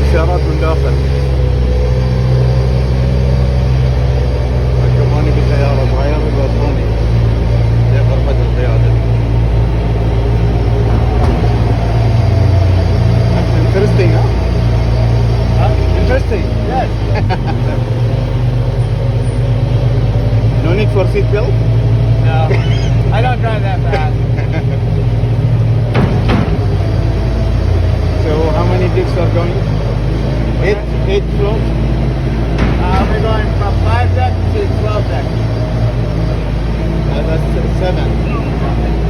السيارات من داخل. لكن ماني بالسيارة صغيرة بيوصلوني لغرفة القيادة. Interesting, huh? Interesting. Yes. No need for seat belt? No, I don't drive that fast. So how many decks are going? Eight floors? We're going from 5 decks to 12 decks. That's 7.